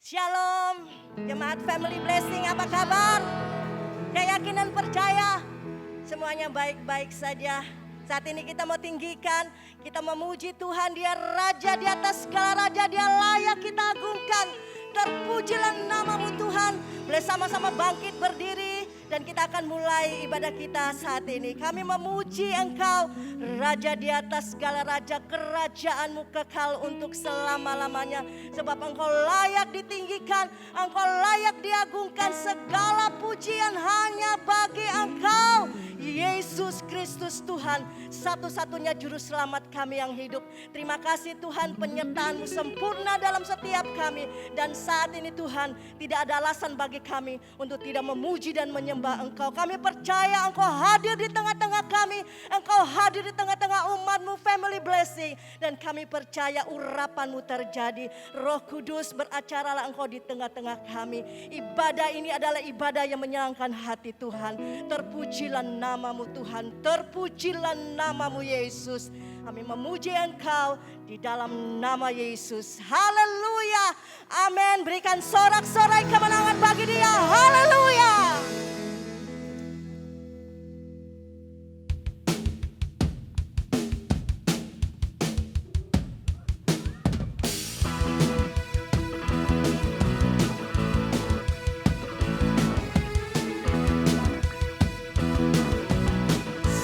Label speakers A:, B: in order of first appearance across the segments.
A: Shalom, jemaat Family Blessing, apa kabar? Saya yakin dan percaya semuanya baik-baik saja. Saat ini kita mau tinggikan, kita memuji Tuhan, Dia Raja di atas segala raja, Dia layak kita agungkan. Terpujilah namamu Tuhan. Boleh sama-sama bangkit berdiri dan kita akan mulai ibadah kita saat ini. Kami memuji Engkau, Raja di atas segala raja, kerajaanmu kekal untuk selama-lamanya. Sebab Engkau layak ditinggikan, Engkau layak diagungkan, segala pujian hanya bagi Engkau. Yesus Kristus Tuhan, satu-satunya juru selamat kami yang hidup. Terima kasih Tuhan, penyertaan-Mu sempurna dalam setiap kami. Dan saat ini Tuhan, tidak ada alasan bagi kami untuk tidak memuji dan menyembah Engkau. Kami percaya Engkau hadir di tengah-tengah kami, Engkau hadir di tengah-tengah umat-Mu Family Blessing. Dan kami percaya urapan-Mu terjadi. Roh Kudus, beracaralah Engkau di tengah-tengah kami. Ibadah ini adalah ibadah yang menyenangkan hati Tuhan. Terpujilah namamu Tuhan, terpujilah namamu Yesus. Kami memuji Engkau di dalam nama Yesus. Haleluya, amin. Berikan sorak-sorai kemenangan bagi Dia. Haleluya.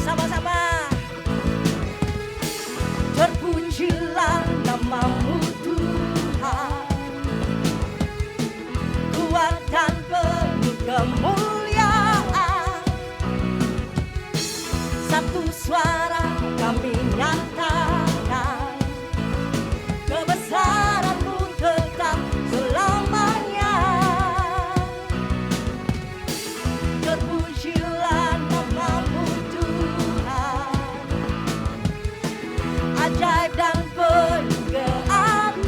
A: Sama-sama. Terpujilah namamu Tuhan, kuat dan penuh kemuliaan. Satu suara kami nyatakan, kebesaran-Mu tetap selamanya. Terpujilah namamu Tuhan, ajaib dan penuh keagungan.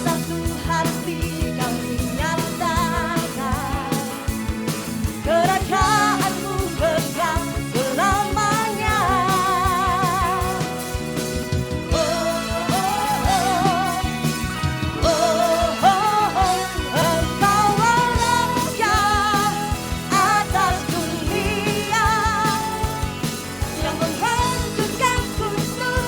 A: Satu hati kami nyatakan, kerajaan-Mu kekal selamanya. Oh, oh, oh, oh, oh, oh. Engkaulah Raja atas dunia, yang menghancurkan kutub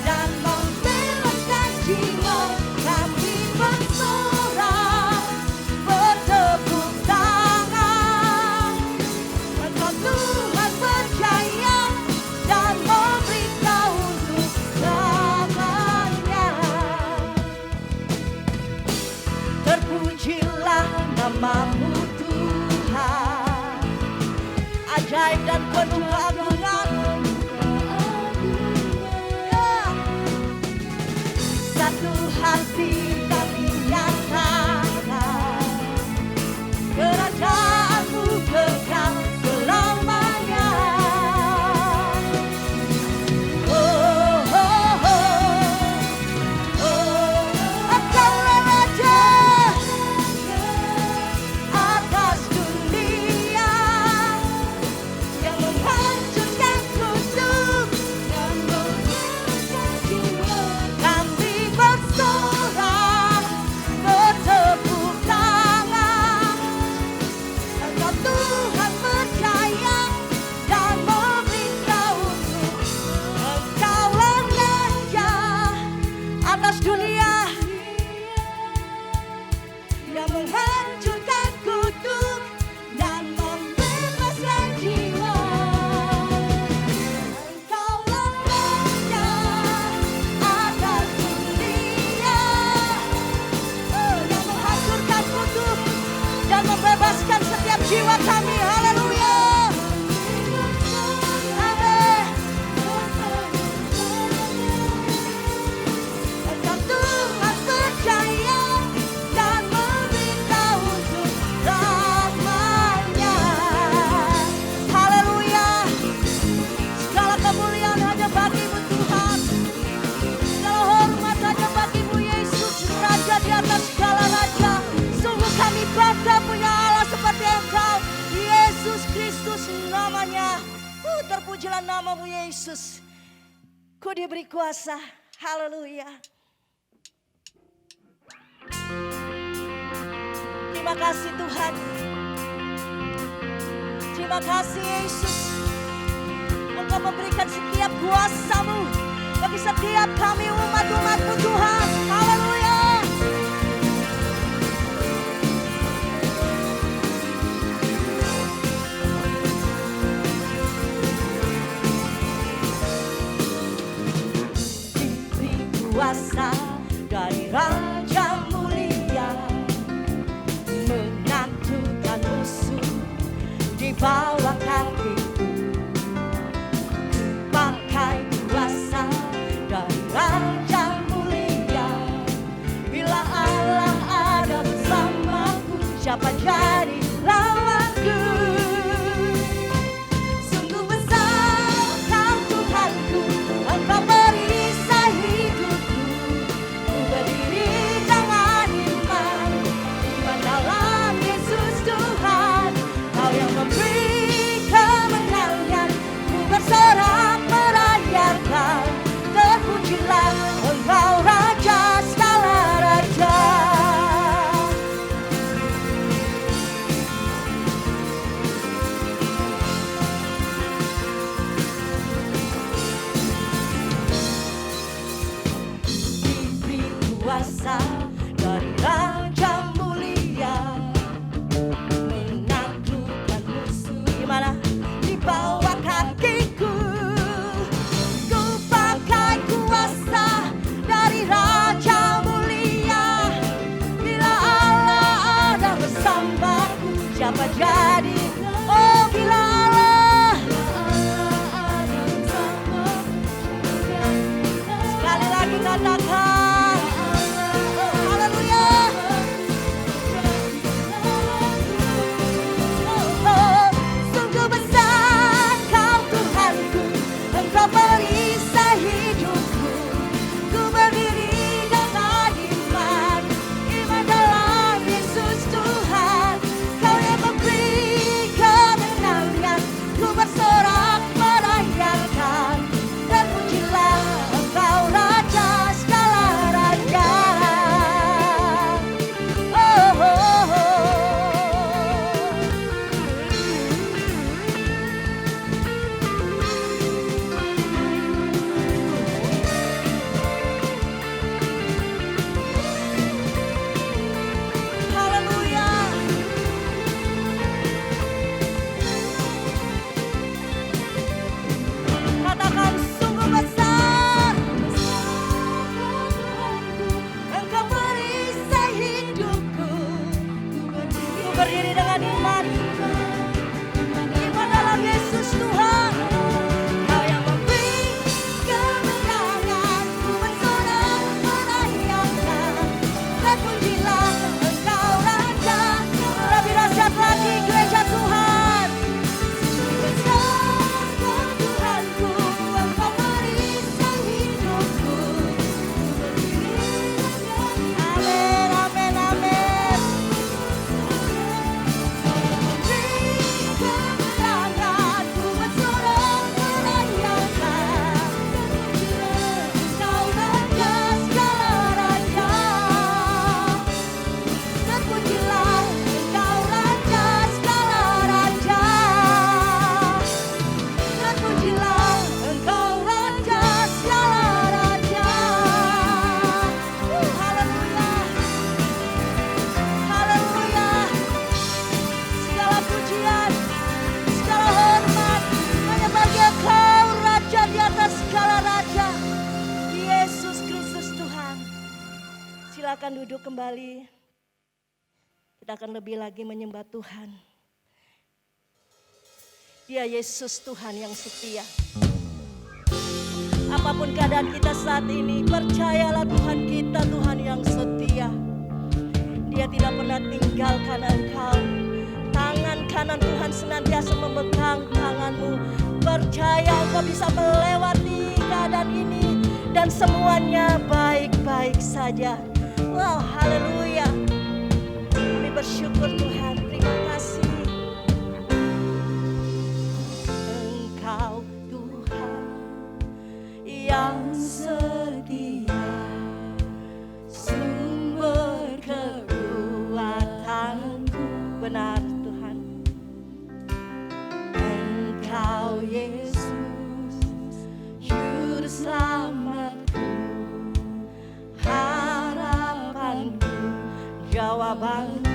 A: dan membebaskan jiwa. Kami bersorak, bertepuk tangan. Engkau Tuhan percaya dan memberitahu untuk selamanya. Terpujilah namamu Tuhan, ajaib dan penuh keagungan. Ya. Satu hati kami nyatakan, kerajaan-Mu kekal selamanya. Oh, oh, oh, oh. Engkaulah Raja atas dunia, yang menghancurkan kutub dan membebaskan jiwa. Kami bersorak, bertepuk tangan. Engkau Tuhan percaya dan memberitahu untuk Engkaulah Raja atas dunia, yang menghancurkan kutub dan membebaskan jiwa. Engkaulah Raja atas dunia, yang menghancurkan kutub dan membebaskan setiap jiwa kami. Haleluya. Amin. Engkau Tuhan percaya dan memberitahu untuk selamanya. Haleluya. Segala kemuliaan hanya bagi-Mu Tuhan, segala hormat hanya bagi-Mu Yesus, Raja di atas segala raja. Sungguh kami bangga punya Allah seperti Engkau, Yesus Kristus namanya. Terpujilah namamu. namamu Yesus. Kau diberi kuasa. Haleluya. Terima kasih Tuhan. Terima kasih Yesus. Engkau memberikan setiap kuasa-Mu bagi setiap kami umat-umat-Mu Tuhan. Haleluya. Diberi kuasa dari Raja mulia, menaklukkan musuh di bawah kakiku. Pakai kuasa dari Raja mulia, bila Allah ada bersamaku, siapa jadi lawanku? Sungguh besar Kau Tuhanku, Engkau perisai hidupku. Ku berdiri dengan iman dalam Yesus Tuhan. Kau yang memberi kemenangan, ku bersorak merayakan. Terpujilah Engkau Raja segala raja. Diberi kuasa dari Raja mulia, menaklukkan musuh gimana? Di bawah kakiku. Ku pakai kuasa dari Raja mulia, bila Allah ada bersamaku, siapa jadi? Oh, bila Allah ada bersamaku. Sekali lagi katakan, haleluya. Sungguh besar Kau Tuhanku, Engkau perisai hidupku. Ku berdiri dengan iman dalam Yesus Tuhan. Kau yang memberi kemenangan, ku bersorak merayakan. Terpujilah Engkau Raja segala raja. Oh, oh, oh. Haleluya. Katakan sungguh besar Engkau perisai hidupku. Ku berdiri dengan iman dalam Yesus Tuhan. Kau yang memberi kemenangan, ku bersorak merayakan. Terpujilah Engkau Raja. Lebih dahsyat lagi gereja Tuhan. Besar Kau Tuhanku, Engkau perisai hidupku. Amin, amin, amin. Beri kemenangan, ku bersorak merayakan. Engkau Raja segala raja. Terpujilah Engkau Raja segala raja. Terpujilah Engkau Raja segala raja. Haleluya. Haleluya. Segala pujian, segala hormat hanya bagi Engkau Raja di atas segala raja, Yesus Kristus Tuhan. Silakan duduk kembali. Kita akan lebih lagi menyembah Tuhan. Dia Yesus Tuhan yang setia. Apapun keadaan kita saat ini, percayalah Tuhan kita Tuhan yang setia. Dia tidak pernah tinggalkan engkau. Tangan kanan Tuhan senantiasa memegang tanganmu. Percaya engkau bisa melewati keadaan ini dan semuanya baik-baik saja. Wow, haleluya. Kami bersyukur Tuhan, terima kasih. Engkau Tuhan yang setia, sumber kekuatan jawabanku.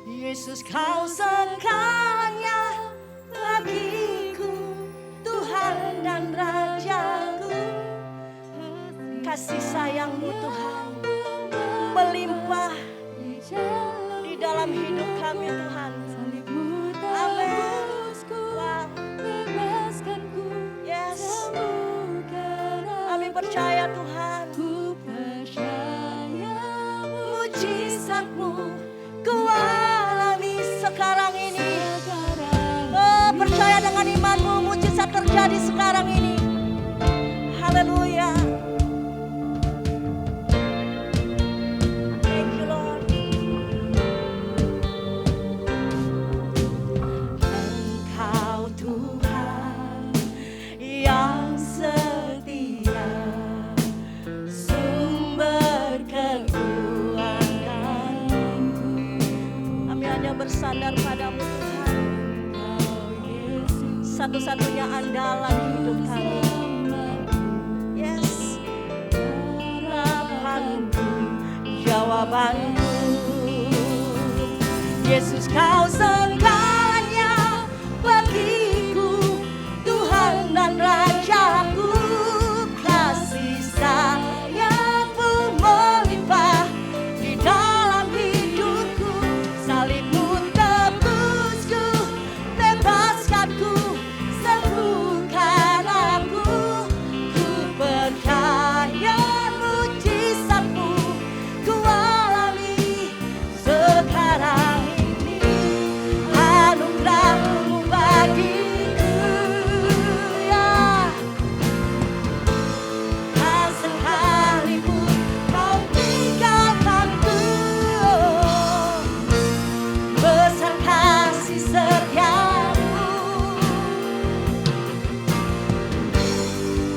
A: Yesus, kau segalanya bagiku, Tuhan dan Rajaku. Kasih sayang-Mu Tuhan melimpah di dalam hidup kami Tuhan. Amin. Wow. Yes. Kami percaya Tuhan. Mujizat-Mu ku alami sekarang ini. Oh, percaya dengan imanmu, mujizat terjadi sekarang ini. Haleluya. Thank you Lord. Engkau Tuhan yang setia, sumber kekuatanku. Kami hanya bersandar padamu Tuhan, satu-satunya andalan hidup kami. Yes, harapanku, jawabanku. Yesus, kau segalanya bagiku, Tuhan dan Rajaku. Kasih sayang-Mu melimpah di dalam hidupku. Salib-Mu tebusku, bebaskanku, sembuhkan aku. Ku percaya mujizat-Mu ku alami sekarang ini. Anugerah-Mu bagiku, ya. Tak sekalipun Kau tinggalkanku, besar kasih setia-Mu.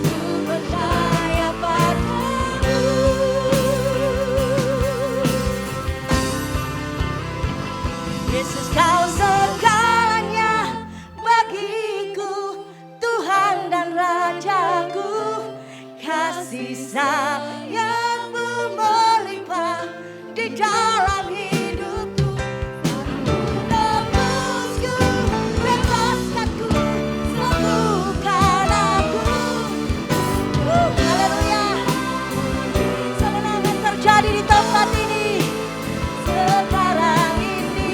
A: Ku percaya padamu. Yesus, kau segalanya bagiku, Tuhan dan Rajaku. Kasih sayang-Mu melimpah di dalam hidupku. Tebusku, bebaskanku, sembuhkan aku. Haleluya. Kemenangan terjadi di tempat ini sekarang ini.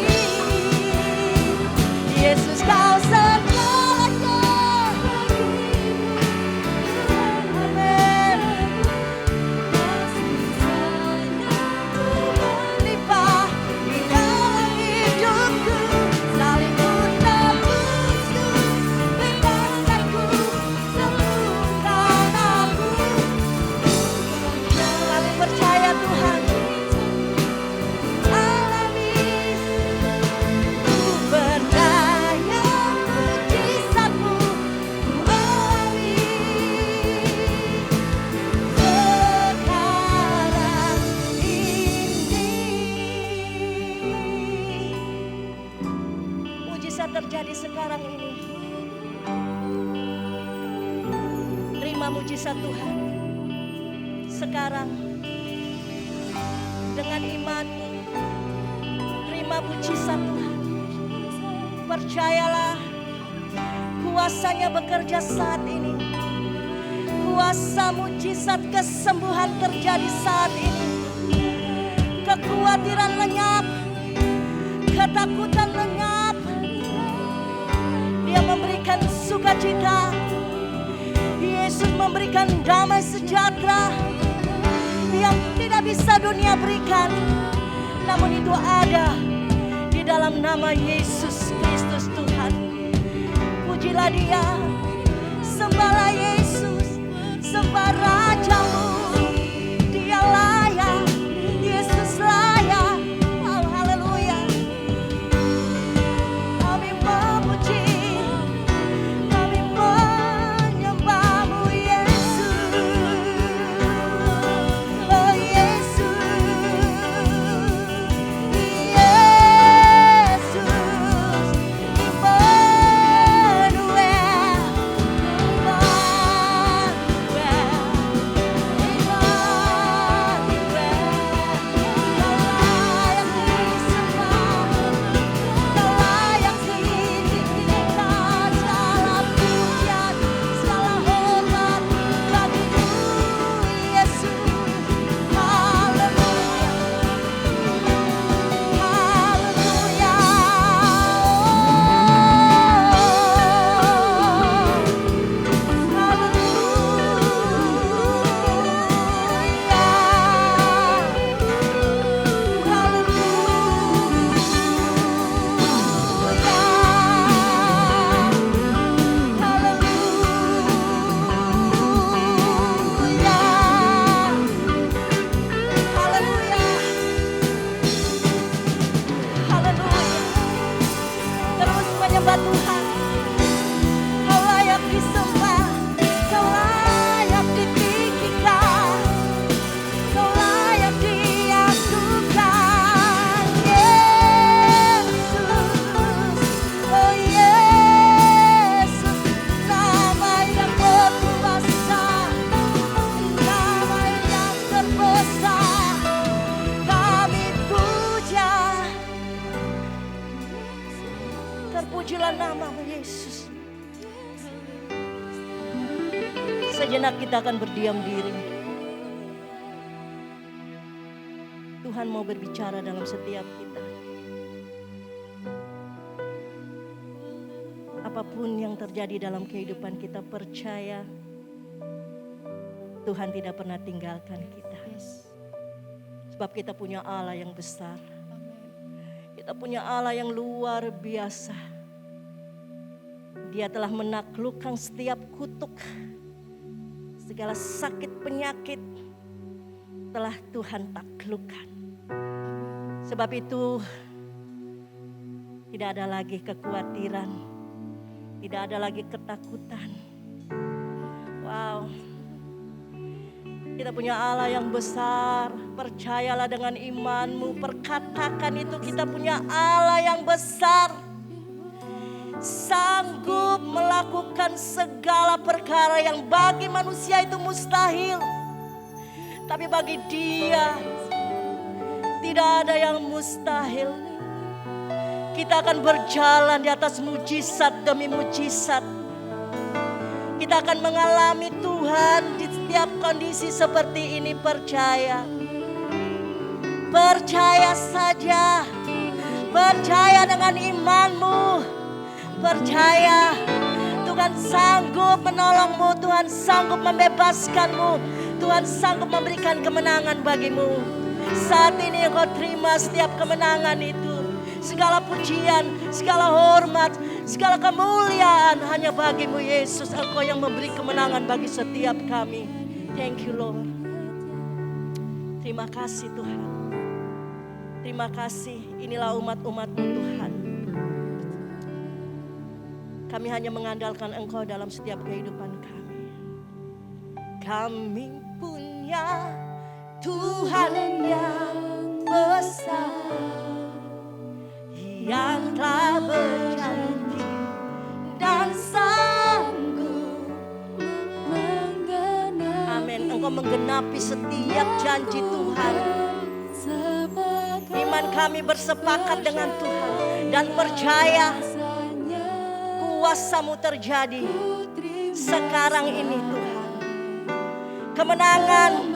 A: Yesus, kau segalanya. Amin. Melimpah di dalam hidupku. Salib-Mu tebusku, bebaskanku, sembuhkan aku. Kami percaya Tuhan. Alami, ku percaya mujizat-Mu ku alami sekarang ini. Mujizat terjadi sekarang ini. Terima mujizat Tuhan sekarang. Dengan imanmu, terima mujizat Tuhan. Percayalah, kuasanya bekerja saat ini. Kuasa mujizat kesembuhan terjadi saat ini. Kekhawatiran lenyap, ketakutan lenyap. Dia memberikan sukacita. Yesus memberikan damai sejahtera yang tidak bisa dunia berikan, namun itu ada di dalam nama Yesus Kristus Tuhan. Pujilah Dia, sembahlah Yesus, sembah Raja-Mu. Dia layak, Yesus layak. Oh, haleluya. Kami memuji, kami menyembah-Mu Yesus. Oh Yesus, Yesus, Immanuel. Sejenak kita akan berdiam diri. Tuhan mau berbicara dalam setiap kita. Apapun yang terjadi dalam kehidupan kita, percaya Tuhan tidak pernah tinggalkan kita. Sebab kita punya Allah yang besar. Kita punya Allah yang luar biasa. Dia telah menaklukkan setiap kutuk, segala sakit penyakit telah Tuhan taklukkan. Sebab itu tidak ada lagi kekhawatiran, tidak ada lagi ketakutan. Wow, kita punya Allah yang besar. Percayalah dengan imanmu, perkatakan itu, kita punya Allah yang besar, sanggup melakukan segala perkara yang bagi manusia itu mustahil. Tapi bagi Dia tidak ada yang mustahil. Kita akan berjalan di atas mujizat demi mujizat. Kita akan mengalami Tuhan di setiap kondisi seperti ini. Percaya. Percaya saja. Percaya dengan imanmu. Percaya Tuhan sanggup menolongmu, Tuhan sanggup membebaskanmu, Tuhan sanggup memberikan kemenangan bagimu. Saat ini engkau terima setiap kemenangan itu. Segala pujian, segala hormat, segala kemuliaan hanya bagimu Yesus. Engkau yang memberi kemenangan bagi setiap kami. Thank you Lord. Terima kasih Tuhan. Terima kasih, inilah umat-umat-Mu Tuhan. Kami hanya mengandalkan Engkau dalam setiap kehidupan kami. Kami punya Tuhan yang besar, yang telah berjanji dan sanggup menggenapi. Amin. Engkau menggenapi setiap janji Tuhan. Iman kami bersepakat dengan Tuhan dan percaya kuasa-Mu terjadi sekarang ini Tuhan. Kemenangan,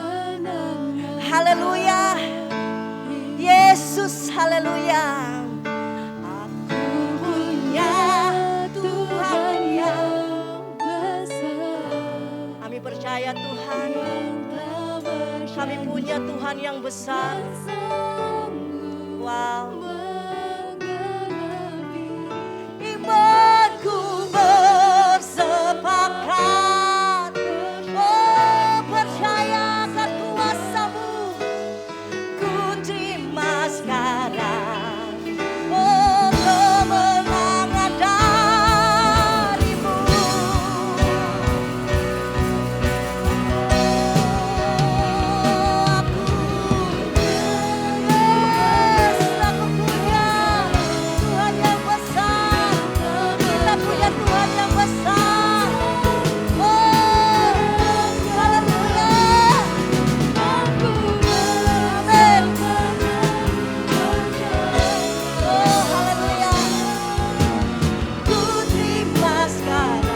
A: haleluya, Yesus, haleluya. Aku punya Tuhan yang besar. Kami percaya Tuhan, kami punya Tuhan yang besar. Wow. Imanku bersepakat, oh percaya akan kuasa-Mu. Ku terima sekarang, oh kemenangan dari-Mu. Aku punya Tuhan yang besar. Kita punya Tuhan yang besar. Oh, haleluya. Amin. Oh, haleluya. Ku terima sekarang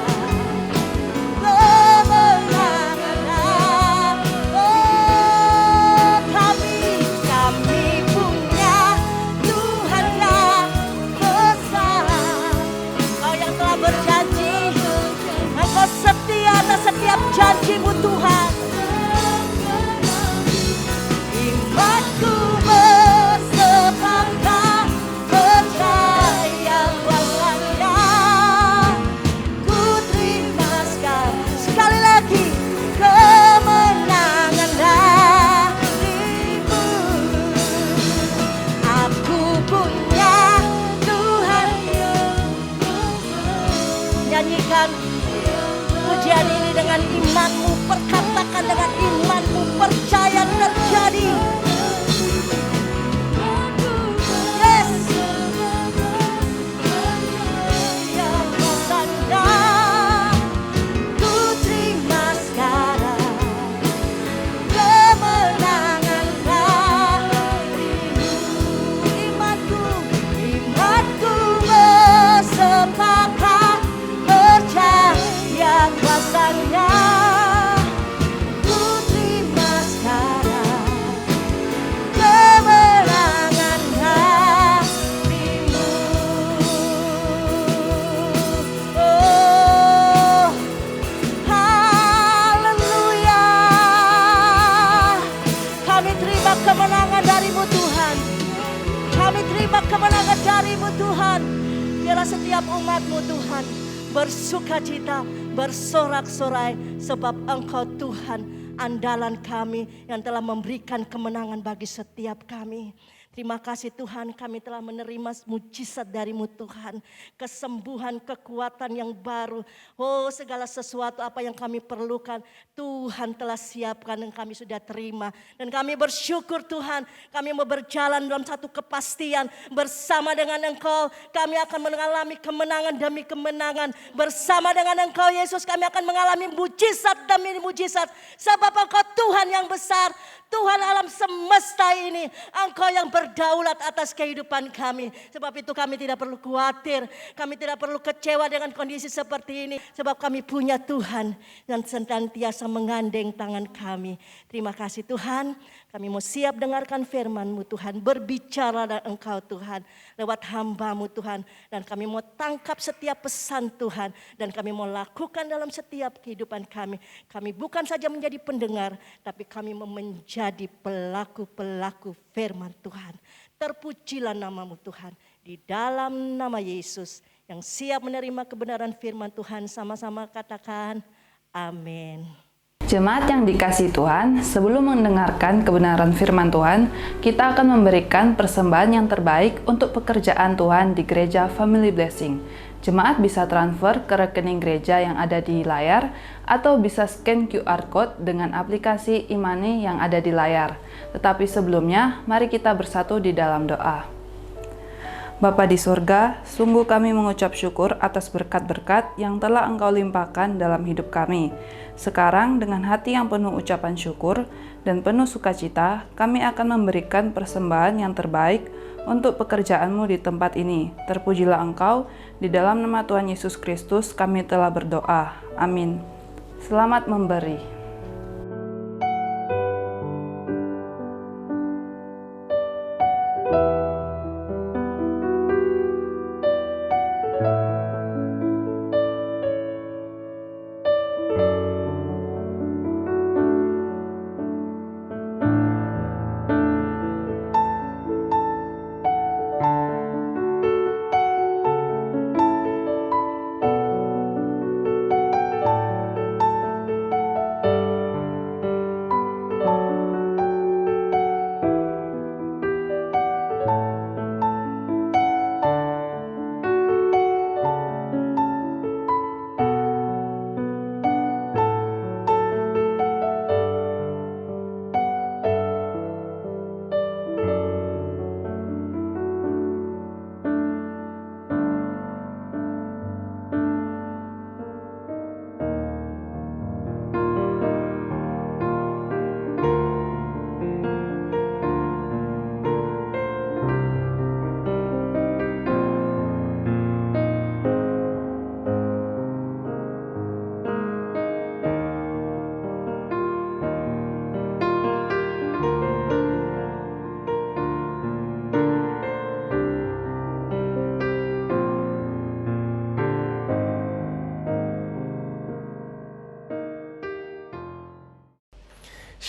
A: kemenangan. Oh, kami punya Tuhan yang besar. Engkau yang telah berjanji, Engkau setia atas setiap janji-Mu Tuhan. Imanku bersepakat, percaya kuasa-Nya. Ku terima sekali lagi kemenangan dari-Mu. Aku punya Tuhan yang besar. Nyanyikan pujian ini dengan imanmu, perkatakan dengan imanmu, percaya terjadi. Yes. Yang kuasa-Nya, ku terima sekarang kemenangan dari-Mu. Imanku bersepakat, percaya kuasa-Nya. Biarlah setiap umat-Mu Tuhan bersukacita, bersorak-sorai, sebab Engkau Tuhan andalan kami yang telah memberikan kemenangan bagi setiap kami. Terima kasih Tuhan, kami telah menerima mujizat dari-Mu Tuhan. Kesembuhan, kekuatan yang baru. Oh, segala sesuatu apa yang kami perlukan, Tuhan telah siapkan dan kami sudah terima. Dan kami bersyukur Tuhan, kami mau berjalan dalam satu kepastian. Bersama dengan Engkau, kami akan mengalami kemenangan demi kemenangan. Bersama dengan Engkau Yesus, kami akan mengalami mujizat demi mujizat. Sebab Engkau Tuhan yang besar, Tuhan alam semesta ini, Engkau yang berdaulat atas kehidupan kami. Sebab itu kami tidak perlu khawatir, kami tidak perlu kecewa dengan kondisi seperti ini. Sebab kami punya Tuhan yang senantiasa mengandeng tangan kami. Terima kasih Tuhan, kami mau siap dengarkan firman-Mu Tuhan. Berbicara dengan Engkau Tuhan, lewat hamba-Mu Tuhan. Dan kami mau tangkap setiap pesan Tuhan. Dan kami mau lakukan dalam setiap kehidupan kami. Kami bukan saja menjadi pendengar, tapi kami mau menjadi pelaku-pelaku firman Tuhan. Terpujilah nama-Mu Tuhan. Di dalam nama Yesus yang siap menerima kebenaran firman Tuhan, sama-sama katakan amin.
B: Jemaat yang dikasihi Tuhan, sebelum mendengarkan kebenaran firman Tuhan, kita akan memberikan persembahan yang terbaik untuk pekerjaan Tuhan di Gereja Family Blessing. Jemaat bisa transfer ke rekening gereja yang ada di layar atau bisa scan QR Code dengan aplikasi e-money yang ada di layar. Tetapi sebelumnya, mari kita bersatu di dalam doa. Bapa di surga, sungguh kami mengucap syukur atas berkat-berkat yang telah Engkau limpahkan dalam hidup kami. Sekarang dengan hati yang penuh ucapan syukur dan penuh sukacita, kami akan memberikan persembahan yang terbaik untuk pekerjaan-Mu di tempat ini. Terpujilah Engkau, di dalam nama Tuhan Yesus Kristus kami telah berdoa. Amin. Selamat memberi.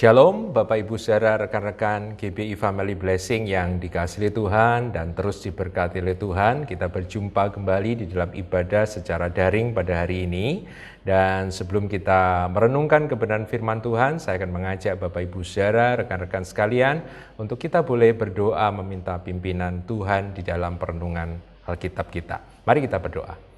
C: Shalom Bapak Ibu Saudara, rekan-rekan GBI Family Blessing yang dikasihi Tuhan dan terus diberkati oleh Tuhan. Kita berjumpa kembali di dalam ibadah secara daring pada hari ini. Dan sebelum kita merenungkan kebenaran firman Tuhan, saya akan mengajak Bapak Ibu Saudara, rekan-rekan sekalian, untuk kita boleh berdoa meminta pimpinan Tuhan di dalam perenungan Alkitab kita. Mari kita berdoa.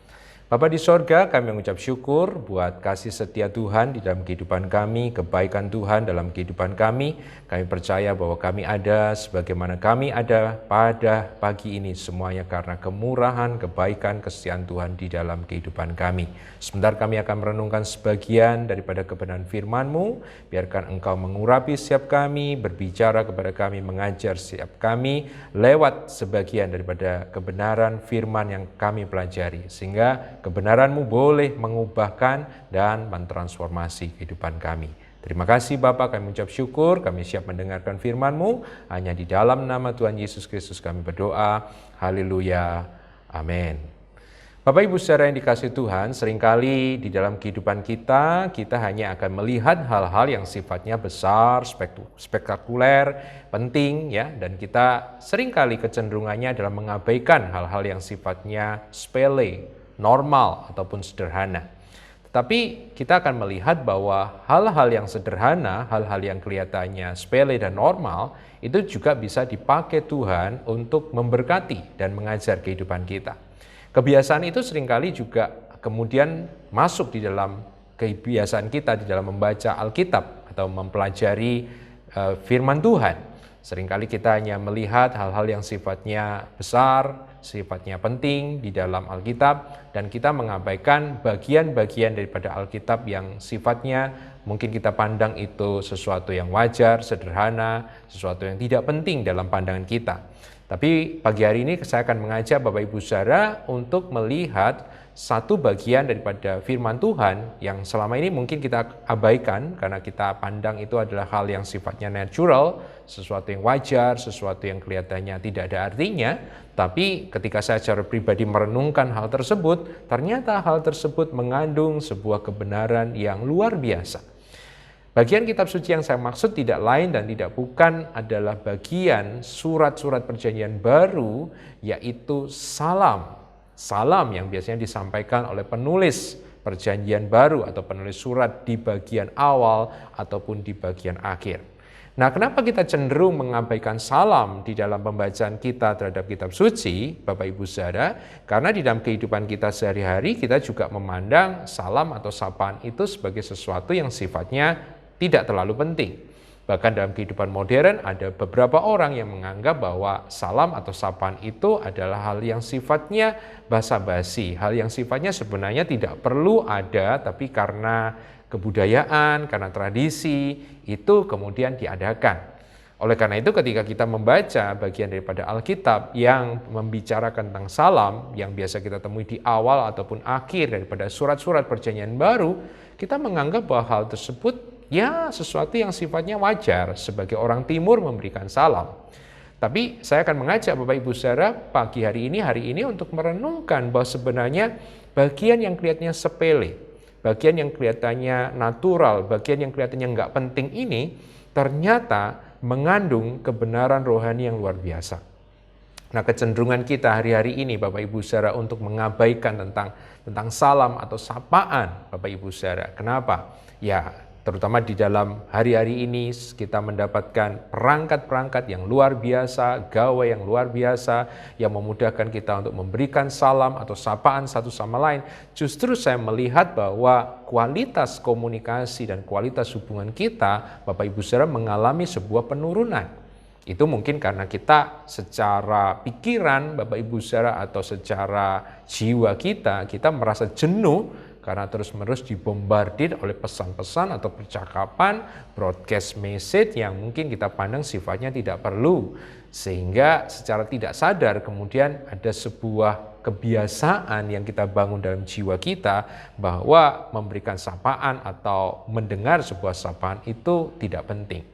C: Bapa di sorga, kami mengucap syukur buat kasih setia Tuhan di dalam kehidupan kami, kebaikan Tuhan dalam kehidupan kami. Kami percaya bahwa kami ada sebagaimana kami ada pada pagi ini, semuanya karena kemurahan, kebaikan, kesetiaan Tuhan di dalam kehidupan kami. Sebentar kami akan merenungkan sebagian daripada kebenaran firman-Mu. Biarkan Engkau mengurapi setiap kami, berbicara kepada kami, mengajar setiap kami lewat sebagian daripada kebenaran firman yang kami pelajari. Sehingga kebenaran-Mu boleh mengubahkan dan mentransformasi kehidupan kami. Terima kasih Bapa, kami mengucap syukur, kami siap mendengarkan firman-Mu. Hanya di dalam nama Tuhan Yesus Kristus kami berdoa. Haleluya. Amin. Bapak Ibu saudara yang dikasihi Tuhan, seringkali di dalam kehidupan kita hanya akan melihat hal-hal yang sifatnya besar, spektakuler, penting ya, dan kita seringkali kecenderungannya adalah mengabaikan hal-hal yang sifatnya sepele, normal ataupun sederhana. Tetapi kita akan melihat bahwa hal-hal yang sederhana, hal-hal yang kelihatannya sepele dan normal itu juga bisa dipakai Tuhan untuk memberkati dan mengajar kehidupan kita. Kebiasaan itu seringkali juga kemudian masuk di dalam kebiasaan kita di dalam membaca Alkitab atau mempelajari firman Tuhan. Seringkali kita hanya melihat hal-hal yang sifatnya besar, sifatnya penting di dalam Alkitab, dan kita mengabaikan bagian-bagian daripada Alkitab yang sifatnya mungkin kita pandang itu sesuatu yang wajar, sederhana, sesuatu yang tidak penting dalam pandangan kita. Tapi pagi hari ini saya akan mengajak Bapak Ibu saudara untuk melihat satu bagian daripada firman Tuhan yang selama ini mungkin kita abaikan karena kita pandang itu adalah hal yang sifatnya natural, sesuatu yang wajar, sesuatu yang kelihatannya tidak ada artinya. Tapi ketika saya secara pribadi merenungkan hal tersebut, ternyata hal tersebut mengandung sebuah kebenaran yang luar biasa. Bagian kitab suci yang saya maksud tidak lain dan tidak bukan adalah bagian surat-surat perjanjian baru, yaitu salam. Salam yang biasanya disampaikan oleh penulis perjanjian baru atau penulis surat di bagian awal ataupun di bagian akhir. Nah, kenapa kita cenderung mengabaikan salam di dalam pembacaan kita terhadap kitab suci, Bapak Ibu saudara? Karena di dalam kehidupan kita sehari-hari kita juga memandang salam atau sapaan itu sebagai sesuatu yang sifatnya tidak terlalu penting. Bahkan dalam kehidupan modern ada beberapa orang yang menganggap bahwa salam atau sapaan itu adalah hal yang sifatnya basa-basi, hal yang sifatnya sebenarnya tidak perlu ada, tapi karena kebudayaan, karena tradisi, itu kemudian diadakan. Oleh karena itu ketika kita membaca bagian daripada Alkitab yang membicarakan tentang salam, yang biasa kita temui di awal ataupun akhir daripada surat-surat perjanjian baru, kita menganggap bahwa hal tersebut ya sesuatu yang sifatnya wajar sebagai orang timur memberikan salam. Tapi saya akan mengajak Bapak Ibu saudara pagi hari ini untuk merenungkan bahwa sebenarnya bagian yang kelihatannya sepele, bagian yang kelihatannya natural, bagian yang kelihatannya nggak penting ini ternyata mengandung kebenaran rohani yang luar biasa. Nah, kecenderungan kita hari-hari ini Bapak Ibu saudara untuk mengabaikan tentang salam atau sapaan Bapak Ibu saudara. Kenapa? Ya, terutama di dalam hari-hari ini kita mendapatkan perangkat-perangkat yang luar biasa, gawai yang luar biasa yang memudahkan kita untuk memberikan salam atau sapaan satu sama lain. Justru saya melihat bahwa kualitas komunikasi dan kualitas hubungan kita, Bapak Ibu saudara, mengalami sebuah penurunan. Itu mungkin karena kita secara pikiran Bapak Ibu saudara atau secara jiwa kita merasa jenuh karena terus-menerus dibombardir oleh pesan-pesan atau percakapan, broadcast message yang mungkin kita pandang sifatnya tidak perlu. Sehingga secara tidak sadar kemudian ada sebuah kebiasaan yang kita bangun dalam jiwa kita bahwa memberikan sapaan atau mendengar sebuah sapaan itu tidak penting.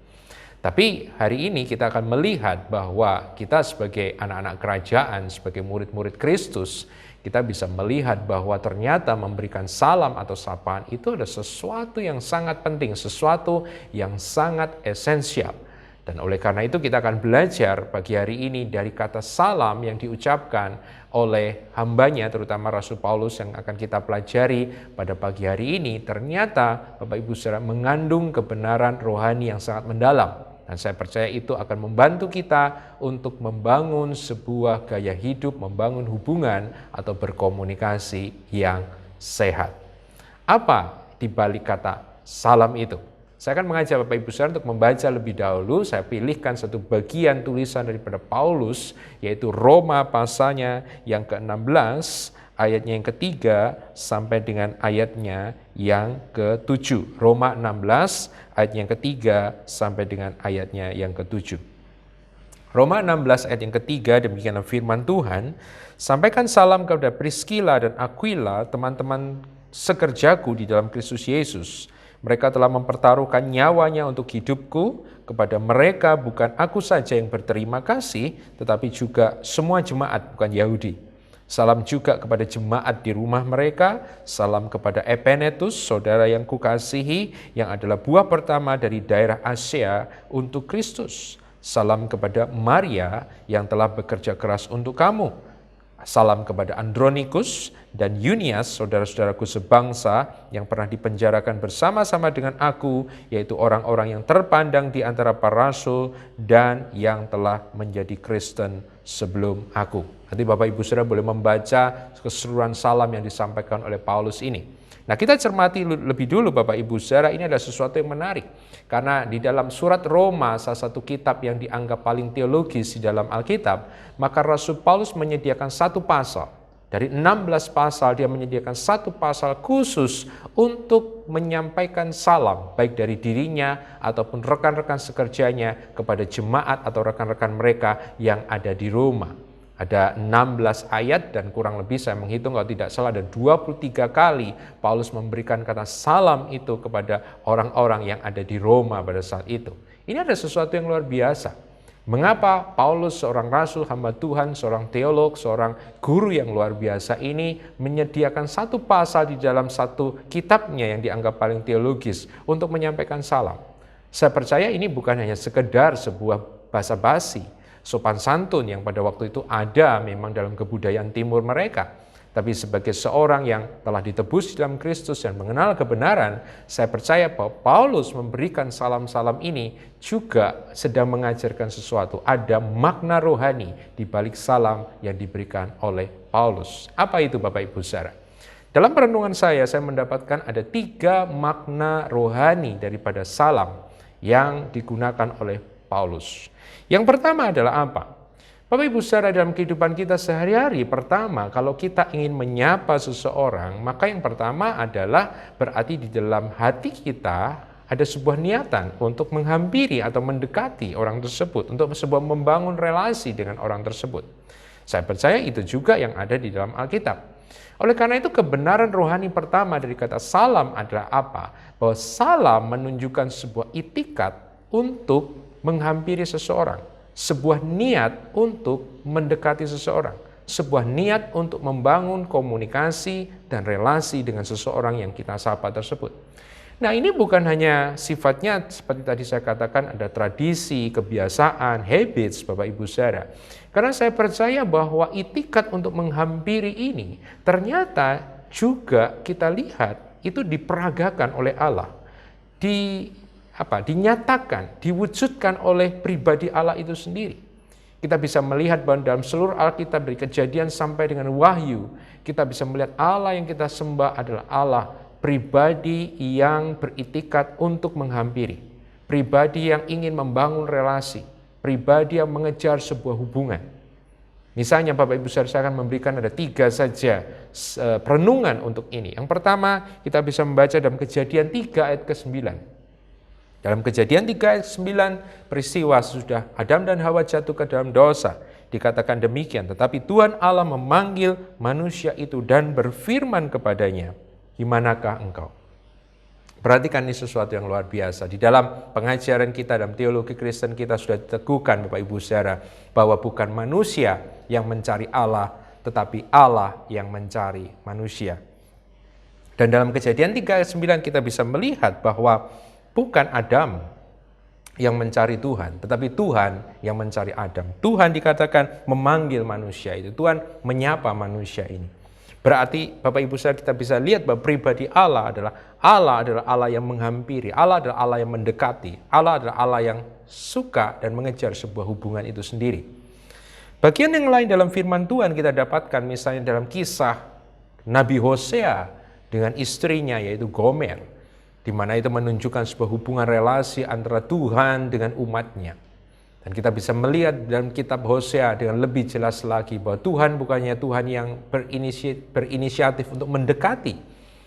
C: Tapi hari ini kita akan melihat bahwa kita sebagai anak-anak kerajaan, sebagai murid-murid Kristus, kita bisa melihat bahwa ternyata memberikan salam atau sapaan itu adalah sesuatu yang sangat penting, sesuatu yang sangat esensial. Dan oleh karena itu kita akan belajar pagi hari ini dari kata salam yang diucapkan oleh hambanya, terutama Rasul Paulus yang akan kita pelajari pada pagi hari ini. Ternyata Bapak Ibu saudara mengandung kebenaran rohani yang sangat mendalam. Dan saya percaya itu akan membantu kita untuk membangun sebuah gaya hidup, membangun hubungan atau berkomunikasi yang sehat. Apa di balik kata salam itu? Saya akan mengajak Bapak Ibu saudara untuk membaca lebih dahulu. Saya pilihkan satu bagian tulisan daripada Paulus, yaitu Roma pasalnya yang ke-16, ayatnya yang ketiga sampai dengan ayatnya yang ke-7. Roma 16 ayat yang ketiga sampai dengan ayatnya yang ke-7. Roma 16 ayat yang ketiga, demikianlah firman Tuhan, sampaikan salam kepada Priscilla dan Aquila, teman-teman sekerjaku di dalam Kristus Yesus. Mereka telah mempertaruhkan nyawanya untuk hidupku. Kepada mereka bukan aku saja yang berterima kasih, tetapi juga semua jemaat bukan Yahudi. Salam juga kepada jemaat di rumah mereka. Salam kepada Epenetus, saudara yang kukasihi, yang adalah buah pertama dari daerah Asia untuk Kristus. Salam kepada Maria yang telah bekerja keras untuk kamu. Salam kepada Andronikus dan Yunias, saudara-saudaraku sebangsa yang pernah dipenjarakan bersama-sama dengan aku, yaitu orang-orang yang terpandang di antara para rasul dan yang telah menjadi Kristen sebelum aku. Nanti Bapak Ibu Saudara boleh membaca keseluruhan salam yang disampaikan oleh Paulus ini. Nah, kita cermati lebih dulu Bapak Ibu Saudara, ini adalah sesuatu yang menarik. Karena di dalam surat Roma, salah satu kitab yang dianggap paling teologis di dalam Alkitab, maka Rasul Paulus menyediakan satu pasal. Dari 16 pasal, dia menyediakan satu pasal khusus untuk menyampaikan salam, baik dari dirinya ataupun rekan-rekan sekerjanya kepada jemaat atau rekan-rekan mereka yang ada di Roma. Ada 16 ayat dan kurang lebih saya menghitung kalau tidak salah ada 23 kali Paulus memberikan kata salam itu kepada orang-orang yang ada di Roma pada saat itu. Ini ada sesuatu yang luar biasa. Mengapa Paulus, seorang rasul, hamba Tuhan, seorang teolog, seorang guru yang luar biasa ini menyediakan satu pasal di dalam satu kitabnya yang dianggap paling teologis untuk menyampaikan salam. Saya percaya ini bukan hanya sekedar sebuah basa-basi, sopan santun yang pada waktu itu ada memang dalam kebudayaan timur mereka. Tapi sebagai seorang yang telah ditebus dalam Kristus dan mengenal kebenaran, saya percaya bahwa Paulus memberikan salam-salam ini juga sedang mengajarkan sesuatu. Ada makna rohani di balik salam yang diberikan oleh Paulus. Apa itu Bapak Ibu Saudara? Dalam perenungan saya mendapatkan ada 3 makna rohani daripada salam yang digunakan oleh Paulus. Yang pertama adalah apa? Bapak Ibu Saudara, dalam kehidupan kita sehari-hari, pertama kalau kita ingin menyapa seseorang, maka yang pertama adalah berarti di dalam hati kita ada sebuah niatan untuk menghampiri atau mendekati orang tersebut, untuk sebuah membangun relasi dengan orang tersebut. Saya percaya itu juga yang ada di dalam Alkitab. Oleh karena itu kebenaran rohani pertama dari kata salam adalah apa? Bahwa salam menunjukkan sebuah itikat untuk menghampiri seseorang. Sebuah niat untuk mendekati seseorang, sebuah niat untuk membangun komunikasi dan relasi dengan seseorang yang kita sapa tersebut. Nah, ini bukan hanya sifatnya seperti tadi saya katakan ada tradisi, kebiasaan, habits Bapak Ibu Saudara. Karena saya percaya bahwa itikat untuk menghampiri ini ternyata juga kita lihat itu diperagakan oleh Allah. Dinyatakan, diwujudkan oleh pribadi Allah itu sendiri. Kita bisa melihat bahwa dalam seluruh Alkitab dari Kejadian sampai dengan Wahyu, kita bisa melihat Allah yang kita sembah adalah Allah pribadi yang beritikat untuk menghampiri, pribadi yang ingin membangun relasi, pribadi yang mengejar sebuah hubungan. Misalnya Bapak Ibu Saudara, saya akan memberikan ada 3 saja perenungan untuk ini. Yang pertama kita bisa membaca dalam Kejadian 3 ayat ke-9. Dalam Kejadian 3 ayat 9, peristiwa sudah Adam dan Hawa jatuh ke dalam dosa. Dikatakan demikian, tetapi Tuhan Allah memanggil manusia itu dan berfirman kepadanya, "Di manakah engkau?" Perhatikan ini sesuatu yang luar biasa. Di dalam pengajaran kita, dalam teologi Kristen kita sudah diteguhkan Bapak Ibu Saudara, bahwa bukan manusia yang mencari Allah, tetapi Allah yang mencari manusia. Dan dalam Kejadian 3 ayat 9 kita bisa melihat bahwa bukan Adam yang mencari Tuhan, tetapi Tuhan yang mencari Adam. Tuhan dikatakan memanggil manusia itu. Tuhan menyapa manusia ini. Berarti Bapak Ibu Saudara kita bisa lihat bahwa pribadi Allah adalah Allah yang menghampiri, Allah adalah Allah yang mendekati, Allah adalah Allah yang suka dan mengejar sebuah hubungan itu sendiri. Bagian yang lain dalam firman Tuhan kita dapatkan misalnya dalam kisah Nabi Hosea dengan istrinya yaitu Gomer, di mana itu menunjukkan sebuah hubungan relasi antara Tuhan dengan umatnya. Dan kita bisa melihat dalam kitab Hosea dengan lebih jelas lagi bahwa Tuhan bukannya Tuhan yang berinisiatif untuk mendekati,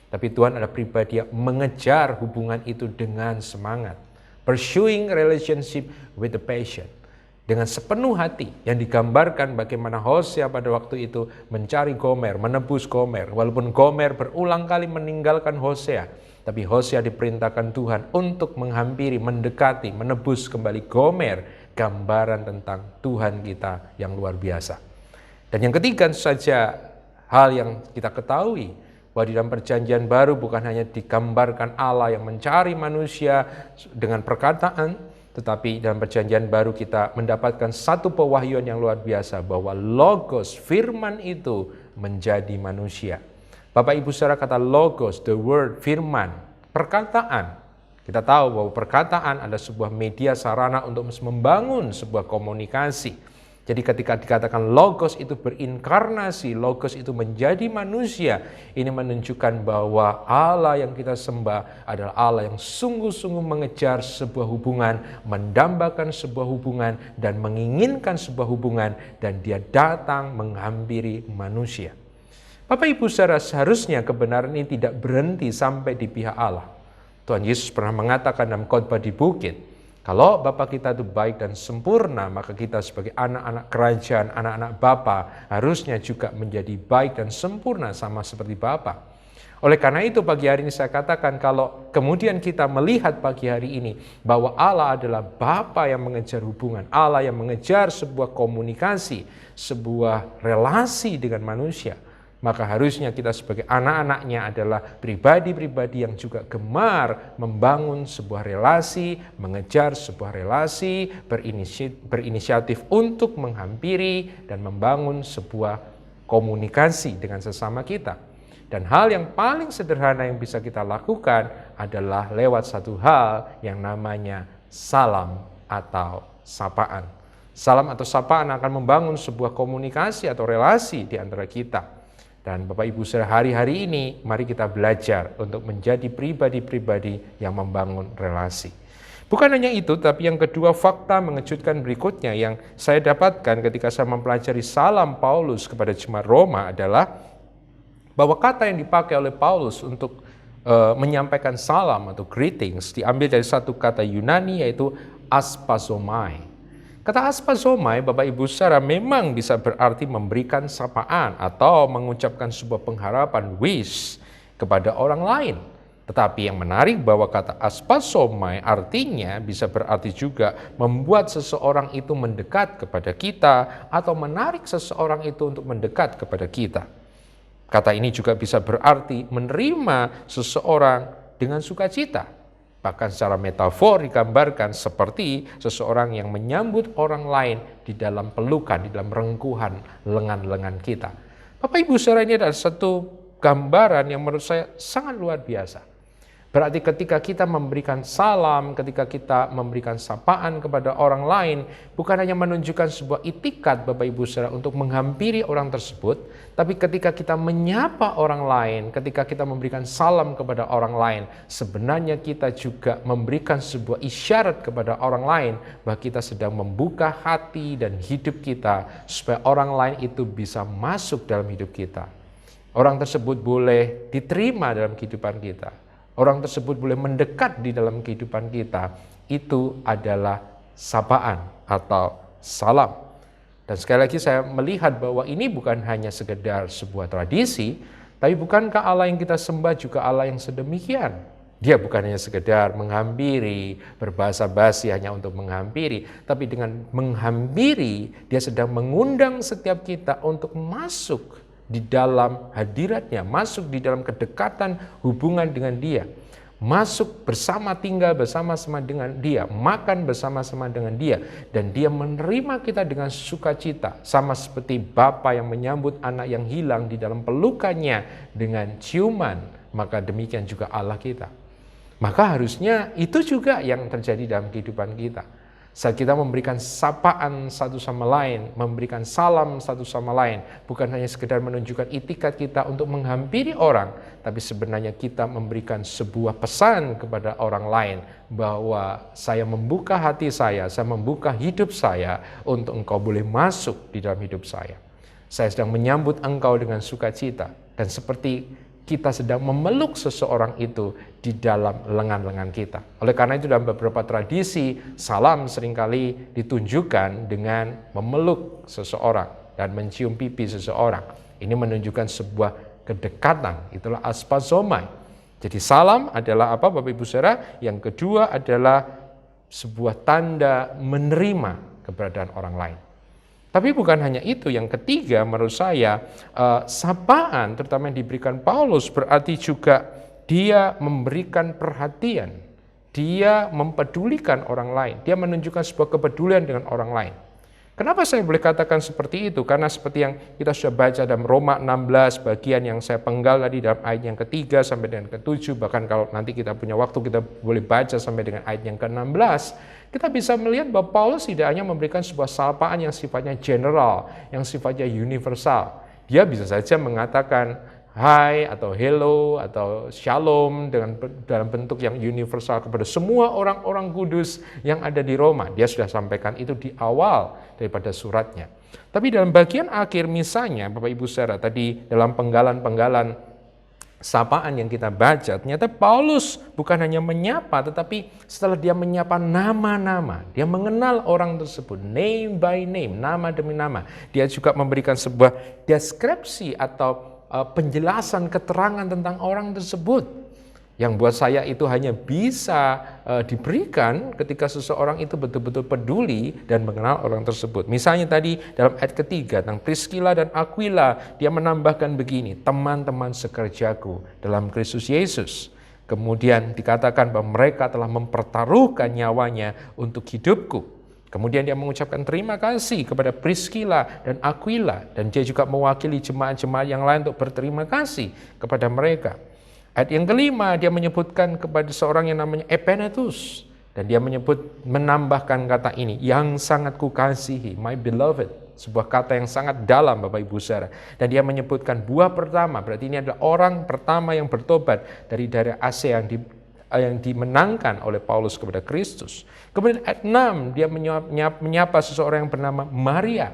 C: tapi Tuhan adalah pribadi yang mengejar hubungan itu dengan semangat. Pursuing relationship with the passion. Dengan sepenuh hati yang digambarkan bagaimana Hosea pada waktu itu mencari Gomer, menebus Gomer. Walaupun Gomer berulang kali meninggalkan Hosea, tapi Hosea diperintahkan Tuhan untuk menghampiri, mendekati, menebus kembali Gomer, gambaran tentang Tuhan kita yang luar biasa. Dan yang ketiga saja hal yang kita ketahui bahwa di dalam perjanjian baru bukan hanya digambarkan Allah yang mencari manusia dengan perkataan, tetapi dalam perjanjian baru kita mendapatkan satu pewahyuan yang luar biasa bahwa logos, firman itu menjadi manusia. Bapak Ibu saudara, kata logos, the word, firman, perkataan. Kita tahu bahwa perkataan adalah sebuah media sarana untuk membangun sebuah komunikasi. Jadi ketika dikatakan logos itu berinkarnasi, logos itu menjadi manusia, ini menunjukkan bahwa Allah yang kita sembah adalah Allah yang sungguh-sungguh mengejar sebuah hubungan, mendambakan sebuah hubungan, dan menginginkan sebuah hubungan, dan dia datang menghampiri manusia. Bapak Ibu saudara, seharusnya kebenaran ini tidak berhenti sampai di pihak Allah. Tuhan Yesus pernah mengatakan dalam khotbah di bukit, kalau Bapa kita itu baik dan sempurna, maka kita sebagai anak-anak kerajaan, anak-anak Bapa, harusnya juga menjadi baik dan sempurna sama seperti Bapa. Oleh karena itu pagi hari ini saya katakan, kalau kemudian kita melihat pagi hari ini bahwa Allah adalah Bapa yang mengejar hubungan, Allah yang mengejar sebuah komunikasi, sebuah relasi dengan manusia, maka harusnya kita sebagai anak-anaknya adalah pribadi-pribadi yang juga gemar membangun sebuah relasi, mengejar sebuah relasi, berinisiatif untuk menghampiri dan membangun sebuah komunikasi dengan sesama kita. Dan hal yang paling sederhana yang bisa kita lakukan adalah lewat satu hal yang namanya salam atau sapaan. Salam atau sapaan akan membangun sebuah komunikasi atau relasi di antara kita. Dan Bapak Ibu saudara, hari-hari ini mari kita belajar untuk menjadi pribadi-pribadi yang membangun relasi. Bukan hanya itu, tapi yang kedua, fakta mengejutkan berikutnya yang saya dapatkan ketika saya mempelajari salam Paulus kepada jemaat Roma adalah bahwa kata yang dipakai oleh Paulus untuk menyampaikan salam atau greetings diambil dari satu kata Yunani yaitu aspazomai. Kata aspazomai, Bapak Ibu saudara, memang bisa berarti memberikan sapaan atau mengucapkan sebuah pengharapan, wish kepada orang lain. Tetapi yang menarik bahwa kata aspazomai artinya bisa berarti juga membuat seseorang itu mendekat kepada kita atau menarik seseorang itu untuk mendekat kepada kita. Kata ini juga bisa berarti menerima seseorang dengan sukacita. Bahkan secara metafor digambarkan seperti seseorang yang menyambut orang lain di dalam pelukan, di dalam rengkuhan lengan-lengan kita. Bapak Ibu saudara, ini adalah satu gambaran yang menurut saya sangat luar biasa. Berarti ketika kita memberikan salam, ketika kita memberikan sapaan kepada orang lain, bukan hanya menunjukkan sebuah itikat Bapak Ibu saudara untuk menghampiri orang tersebut, tapi ketika kita menyapa orang lain, ketika kita memberikan salam kepada orang lain, sebenarnya kita juga memberikan sebuah isyarat kepada orang lain bahwa kita sedang membuka hati dan hidup kita supaya orang lain itu bisa masuk dalam hidup kita. Orang tersebut boleh diterima dalam kehidupan kita. Orang tersebut boleh mendekat di dalam kehidupan kita. Itu adalah sapaan atau salam. Dan sekali lagi saya melihat bahwa ini bukan hanya sekedar sebuah tradisi, tapi bukankah Allah yang kita sembah juga Allah yang sedemikian? Dia bukan hanya sekedar menghampiri, berbahasa basi hanya untuk menghampiri, tapi dengan menghampiri, dia sedang mengundang setiap kita untuk masuk di dalam hadiratnya, masuk di dalam kedekatan hubungan dengan dia, masuk bersama, tinggal bersama-sama dengan dia, makan bersama-sama dengan dia, dan dia menerima kita dengan sukacita, sama seperti Bapa yang menyambut anak yang hilang di dalam pelukannya dengan ciuman, maka demikian juga Allah kita. Maka harusnya itu juga yang terjadi dalam kehidupan kita. Saat kita memberikan sapaan satu sama lain, memberikan salam satu sama lain, bukan hanya sekedar menunjukkan itikat kita untuk menghampiri orang, tapi sebenarnya kita memberikan sebuah pesan kepada orang lain bahwa saya membuka hati saya membuka hidup saya untuk engkau boleh masuk di dalam hidup saya. Saya sedang menyambut engkau dengan sukacita, dan seperti kita sedang memeluk seseorang itu di dalam lengan-lengan kita. Oleh karena itu dalam beberapa tradisi, salam seringkali ditunjukkan dengan memeluk seseorang dan mencium pipi seseorang. Ini menunjukkan sebuah kedekatan, itulah aspazomai. Jadi salam adalah apa Bapak Ibu saudara? Yang kedua adalah sebuah tanda menerima keberadaan orang lain. Tapi bukan hanya itu, yang ketiga menurut saya, sapaan terutama yang diberikan Paulus berarti juga dia memberikan perhatian, dia mempedulikan orang lain, dia menunjukkan sebuah kepedulian dengan orang lain. Kenapa saya boleh katakan seperti itu? Karena seperti yang kita sudah baca dalam Roma 16, bagian yang saya penggal tadi dalam ayat yang ketiga sampai dengan ke-7, bahkan kalau nanti kita punya waktu kita boleh baca sampai dengan ayat yang ke-16, kita bisa melihat bahwa Paulus tidak hanya memberikan sebuah sapaan yang sifatnya general, yang sifatnya universal. Dia bisa saja mengatakan hai atau hello atau shalom dalam bentuk yang universal kepada semua orang-orang kudus yang ada di Roma. Dia sudah sampaikan itu di awal daripada suratnya. Tapi dalam bagian akhir misalnya Bapak Ibu Saudara tadi dalam penggalan-penggalan sapaan yang kita baca, ternyata Paulus bukan hanya menyapa, tetapi setelah dia menyapa nama-nama, dia mengenal orang tersebut, name by name, nama demi nama. Dia juga memberikan sebuah deskripsi atau penjelasan, keterangan tentang orang tersebut. Yang buat saya itu hanya bisa diberikan ketika seseorang itu betul-betul peduli dan mengenal orang tersebut. Misalnya tadi dalam ayat ketiga tentang Priscilla dan Aquila, dia menambahkan begini, teman-teman sekerjaku dalam Kristus Yesus. Kemudian dikatakan bahwa mereka telah mempertaruhkan nyawanya untuk hidupku. Kemudian dia mengucapkan terima kasih kepada Priscilla dan Aquila, dan dia juga mewakili jemaat-jemaat yang lain untuk berterima kasih kepada mereka. Ayat yang kelima, dia menyebutkan kepada seorang yang namanya Epenetus, dan dia menambahkan kata ini, yang sangat kukasihi, my beloved, sebuah kata yang sangat dalam Bapak Ibu Saudara. Dan dia menyebutkan buah pertama, berarti ini adalah orang pertama yang bertobat dari daerah Asia yang dimenangkan oleh Paulus kepada Kristus. Kemudian ayat 6, dia menyapa seseorang yang bernama Maria.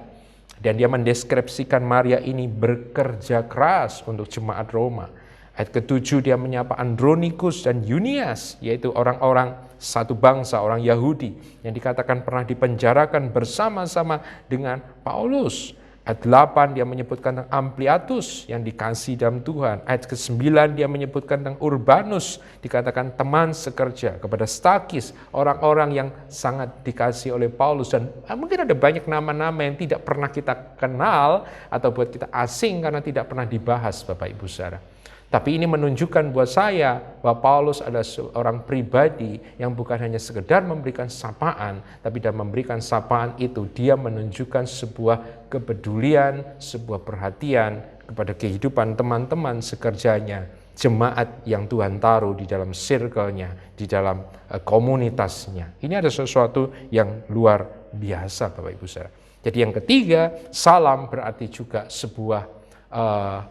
C: Dan dia mendeskripsikan Maria ini bekerja keras untuk jemaat Roma. Ayat ke-7, dia menyapa Andronikus dan Yunias, yaitu orang-orang satu bangsa, orang Yahudi, yang dikatakan pernah dipenjarakan bersama-sama dengan Paulus. Ayat 8 dia menyebutkan tentang Ampliatus yang dikasih dalam Tuhan. Ayat ke-9 dia menyebutkan tentang Urbanus, dikatakan teman sekerja, kepada Stakis, orang-orang yang sangat dikasih oleh Paulus. Dan mungkin ada banyak nama-nama yang tidak pernah kita kenal atau buat kita asing karena tidak pernah dibahas Bapak Ibu Saudara. Tapi ini menunjukkan buat saya bahwa Paulus adalah seorang pribadi yang bukan hanya sekedar memberikan sapaan, tapi dalam memberikan sapaan itu dia menunjukkan sebuah kepedulian, sebuah perhatian kepada kehidupan teman-teman sekerjanya, jemaat yang Tuhan taruh di dalam circle-nya, di dalam komunitasnya. Ini ada sesuatu yang luar biasa Bapak Ibu Saudara. Jadi yang ketiga, salam berarti juga sebuah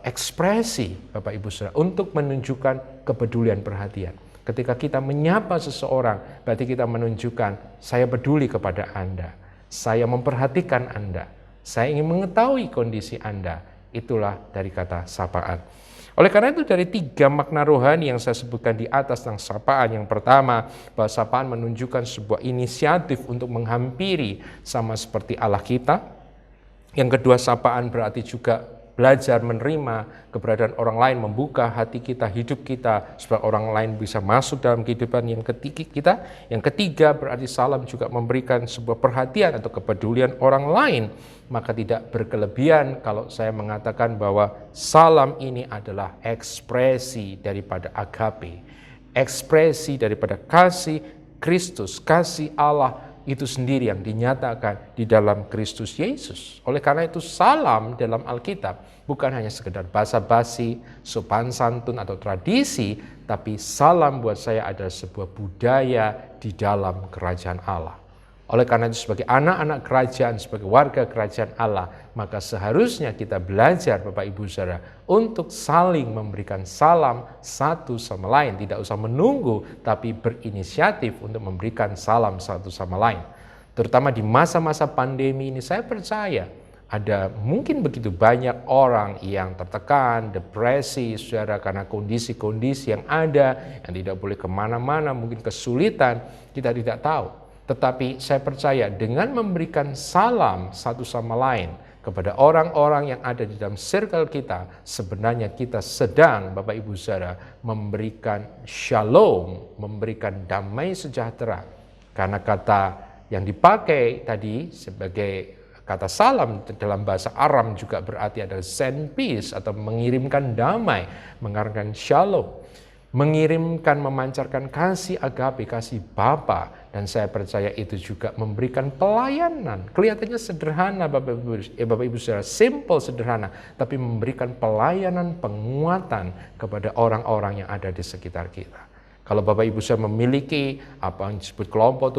C: ekspresi Bapak Ibu Saudara untuk menunjukkan kepedulian perhatian. Ketika kita menyapa seseorang, berarti kita menunjukkan saya peduli kepada Anda, saya memperhatikan Anda, saya ingin mengetahui kondisi Anda. Itulah dari kata sapaan. Oleh karena itu dari 3 makna rohani yang saya sebutkan di atas tentang sapaan, yang pertama bahwa sapaan menunjukkan sebuah inisiatif untuk menghampiri sama seperti Allah kita. Yang kedua, sapaan berarti juga belajar menerima keberadaan orang lain, membuka hati kita, hidup kita, supaya orang lain bisa masuk dalam kehidupan yang kita. Yang ketiga berarti salam juga memberikan sebuah perhatian atau kepedulian orang lain. Maka tidak berkelebihan kalau saya mengatakan bahwa salam ini adalah ekspresi daripada agape, ekspresi daripada kasih Kristus, kasih Allah itu sendiri yang dinyatakan di dalam Kristus Yesus. Oleh karena itu salam dalam Alkitab bukan hanya sekedar basa-basi, sopan santun atau tradisi, tapi salam buat saya adalah sebuah budaya di dalam kerajaan Allah. Oleh karena itu sebagai anak-anak kerajaan, sebagai warga kerajaan Allah, maka seharusnya kita belajar Bapak Ibu Saudara untuk saling memberikan salam satu sama lain. Tidak usah menunggu, tapi berinisiatif untuk memberikan salam satu sama lain. Terutama di masa-masa pandemi ini, saya percaya ada mungkin begitu banyak orang yang tertekan, depresi, saudara, karena kondisi-kondisi yang ada, yang tidak boleh kemana-mana, mungkin kesulitan, kita tidak tahu. Tetapi saya percaya dengan memberikan salam satu sama lain kepada orang-orang yang ada di dalam circle kita, sebenarnya kita sedang, Bapak Ibu Saudara, memberikan shalom, memberikan damai sejahtera. Karena kata yang dipakai tadi sebagai Kata salam dalam bahasa Aram juga berarti adalah send peace atau mengirimkan damai, mengarahkan shalom, mengirimkan, memancarkan kasih agape, kasih Bapa. Dan saya percaya itu juga memberikan pelayanan. Kelihatannya sederhana Bapak Ibu Saudara, simple, sederhana, tapi memberikan pelayanan, penguatan kepada orang-orang yang ada di sekitar kita. Kalau Bapak Ibu Saudara memiliki apa yang disebut kelompok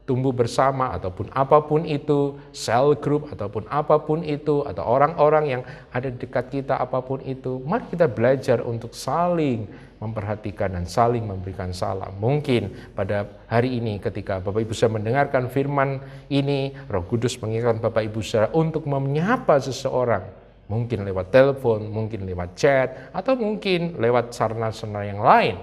C: tumbuh bersama, ataupun apapun itu, cell group, ataupun apapun itu, atau orang-orang yang ada di dekat kita, apapun itu, mari kita belajar untuk saling memperhatikan dan saling memberikan salam. Mungkin pada hari ini ketika Bapak Ibu Saudara mendengarkan firman ini, Roh Kudus mengingatkan Bapak Ibu Saudara untuk menyapa seseorang, mungkin lewat telepon, mungkin lewat chat, atau mungkin lewat sarana-sarana yang lain.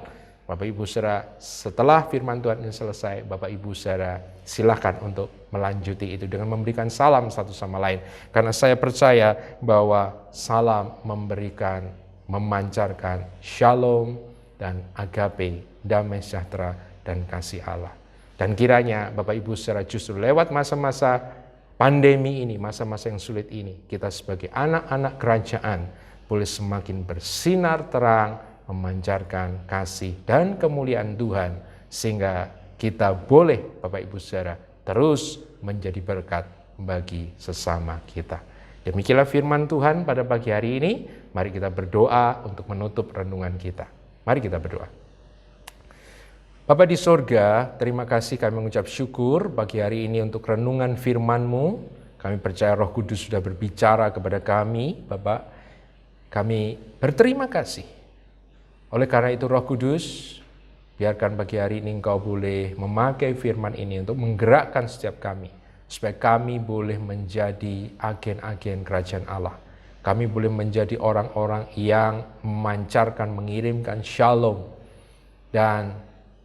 C: Bapak Ibu Saudara, setelah firman Tuhan ini selesai, Bapak Ibu Saudara silakan untuk melanjuti itu dengan memberikan salam satu sama lain. Karena saya percaya bahwa salam memberikan, memancarkan shalom dan agape, damai sejahtera dan kasih Allah. Dan kiranya Bapak Ibu Saudara justru lewat masa-masa pandemi ini, masa-masa yang sulit ini, kita sebagai anak-anak kerajaan boleh semakin bersinar terang, memancarkan kasih dan kemuliaan Tuhan, sehingga kita boleh Bapak Ibu Saudara terus menjadi berkat bagi sesama kita. Demikianlah firman Tuhan pada pagi hari ini. Mari kita berdoa untuk menutup renungan kita. Mari kita berdoa. Bapa di sorga, terima kasih, kami mengucap syukur pagi hari ini untuk renungan firman-Mu. Kami percaya Roh Kudus sudah berbicara kepada kami, Bapak. Kami berterima kasih. Oleh karena itu Roh Kudus, biarkan pagi hari ini Engkau boleh memakai firman ini untuk menggerakkan setiap kami, supaya kami boleh menjadi agen-agen kerajaan Allah. Kami boleh menjadi orang-orang yang memancarkan, mengirimkan shalom dan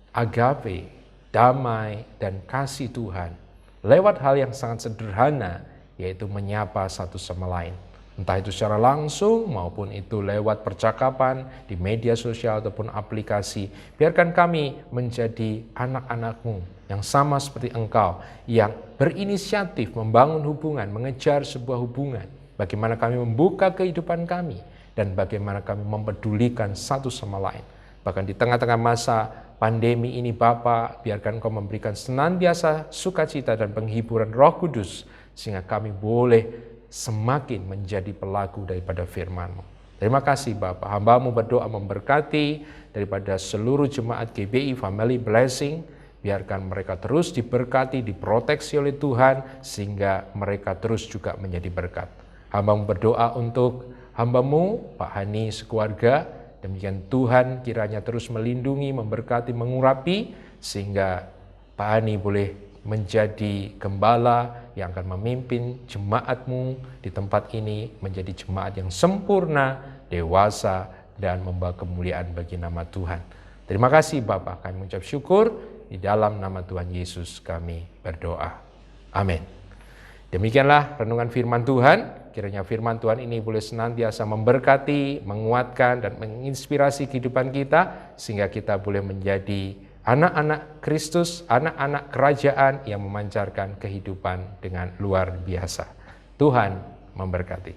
C: agape, damai dan kasih Tuhan lewat hal yang sangat sederhana, yaitu menyapa satu sama lain. Entah itu secara langsung maupun itu lewat percakapan di media sosial ataupun aplikasi. Biarkan kami menjadi anak-anak-Mu yang sama seperti Engkau, yang berinisiatif membangun hubungan, mengejar sebuah hubungan. Bagaimana kami membuka kehidupan kami dan bagaimana kami mempedulikan satu sama lain. Bahkan di tengah-tengah masa pandemi ini Bapa, biarkan Engkau memberikan senantiasa sukacita dan penghiburan Roh Kudus, sehingga kami boleh semakin menjadi pelaku daripada firman-Mu. Terima kasih Bapa, hamba-Mu berdoa memberkati daripada seluruh jemaat GBI Family Blessing. Biarkan mereka terus diberkati, diproteksi oleh Tuhan, sehingga mereka terus juga menjadi berkat. Hamba-Mu berdoa untuk hamba-Mu, Pak Hani sekeluarga. Demikian Tuhan kiranya terus melindungi, memberkati, mengurapi, sehingga Pak Hani boleh menjadi gembala yang akan memimpin jemaat-Mu di tempat ini menjadi jemaat yang sempurna, dewasa, dan membawa kemuliaan bagi nama Tuhan. Terima kasih Bapa, kami mengucap syukur, di dalam nama Tuhan Yesus kami berdoa. Amin. Demikianlah renungan firman Tuhan. Kiranya firman Tuhan ini boleh senantiasa memberkati, menguatkan, dan menginspirasi kehidupan kita, sehingga kita boleh menjadi anak-anak Kristus, anak-anak kerajaan yang memancarkan kehidupan dengan luar biasa. Tuhan memberkati.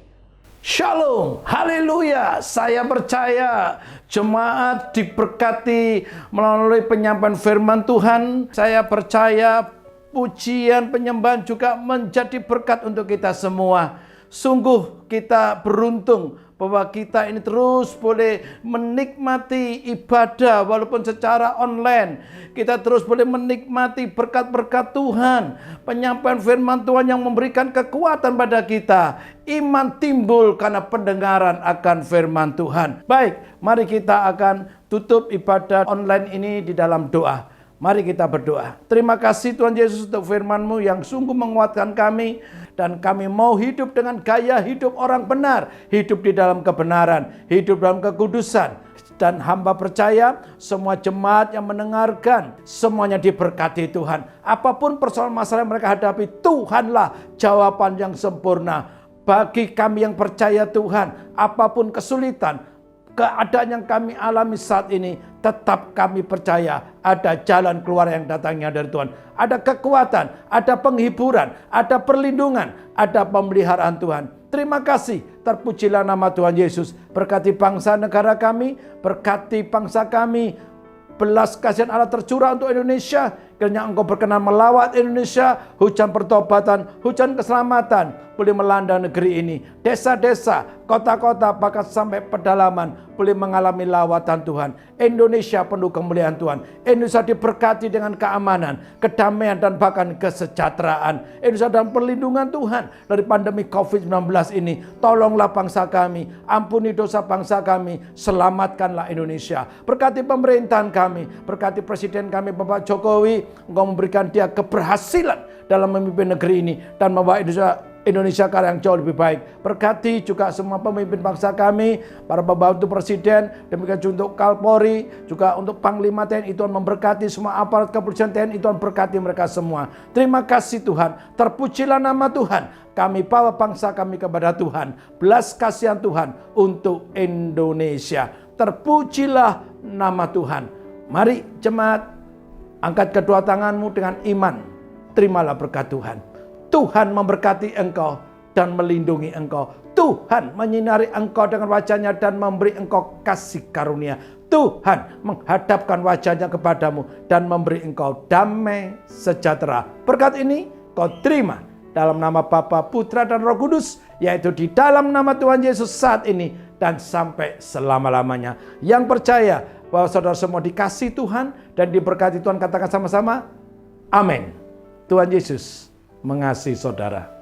D: Shalom, haleluya. Saya percaya jemaat diberkati melalui penyampaian firman Tuhan. Saya percaya pujian penyembahan juga menjadi berkat untuk kita semua. Sungguh kita beruntung bahwa kita ini terus boleh menikmati ibadah walaupun secara online. Kita terus boleh menikmati berkat-berkat Tuhan, penyampaian firman Tuhan yang memberikan kekuatan pada kita. Iman timbul karena pendengaran akan firman Tuhan. Baik, mari kita akan tutup ibadah online ini di dalam doa. Mari kita berdoa. Terima kasih Tuhan Yesus untuk firman-Mu yang sungguh menguatkan kami. Dan kami mau hidup dengan gaya hidup orang benar. Hidup di dalam kebenaran. Hidup dalam kekudusan. Dan hamba percaya semua jemaat yang mendengarkan semuanya diberkati Tuhan. Apapun persoalan masalah yang mereka hadapi, Tuhanlah jawaban yang sempurna. Bagi kami yang percaya Tuhan, apapun kesulitan, keadaan yang kami alami saat ini, tetap kami percaya ada jalan keluar yang datangnya dari Tuhan. Ada kekuatan, ada penghiburan, ada perlindungan, ada pemeliharaan Tuhan. Terima kasih, terpujilah nama Tuhan Yesus. Berkati bangsa negara kami, berkati bangsa kami. Belas kasihan Allah tercurah untuk Indonesia. Kiranya Engkau berkenan melawat Indonesia. Hujan pertobatan, hujan keselamatan boleh melanda negeri ini. Desa-desa, kota-kota, bahkan sampai pedalaman boleh mengalami lawatan Tuhan. Indonesia penuh kemuliaan Tuhan. Indonesia diberkati dengan keamanan, kedamaian, dan bahkan kesejahteraan. Indonesia dalam perlindungan Tuhan dari pandemi COVID-19 ini. Tolonglah bangsa kami, ampuni dosa bangsa kami, selamatkanlah Indonesia. Berkati pemerintahan kami, berkati Presiden kami Bapak Jokowi. Engkau memberikan dia keberhasilan dalam memimpin negeri ini dan membawa Indonesia ke arah yang jauh lebih baik. Berkati juga semua pemimpin bangsa kami, para pembantu presiden, demikian juga untuk Kapolri, juga untuk Panglima TNI. Tuhan memberkati semua aparat kepolisian TNI. Tuhan berkati mereka semua. Terima kasih Tuhan. Terpujilah nama Tuhan. Kami bawa bangsa kami kepada Tuhan. Belas kasihan Tuhan untuk Indonesia. Terpujilah nama Tuhan. Mari jemaat, angkat kedua tanganmu dengan iman. Terimalah berkat Tuhan. Tuhan memberkati engkau dan melindungi engkau. Tuhan menyinari engkau dengan wajahnya dan memberi engkau kasih karunia. Tuhan menghadapkan wajahnya kepadamu dan memberi engkau damai sejahtera. Berkat ini kau terima dalam nama Bapa, Putra, dan Roh Kudus, yaitu di dalam nama Tuhan Yesus saat ini dan sampai selama-lamanya. Yang percaya bahwa saudara semua dikasih Tuhan dan diberkati Tuhan, katakan sama-sama, amin. Tuhan Yesus mengasihi saudara.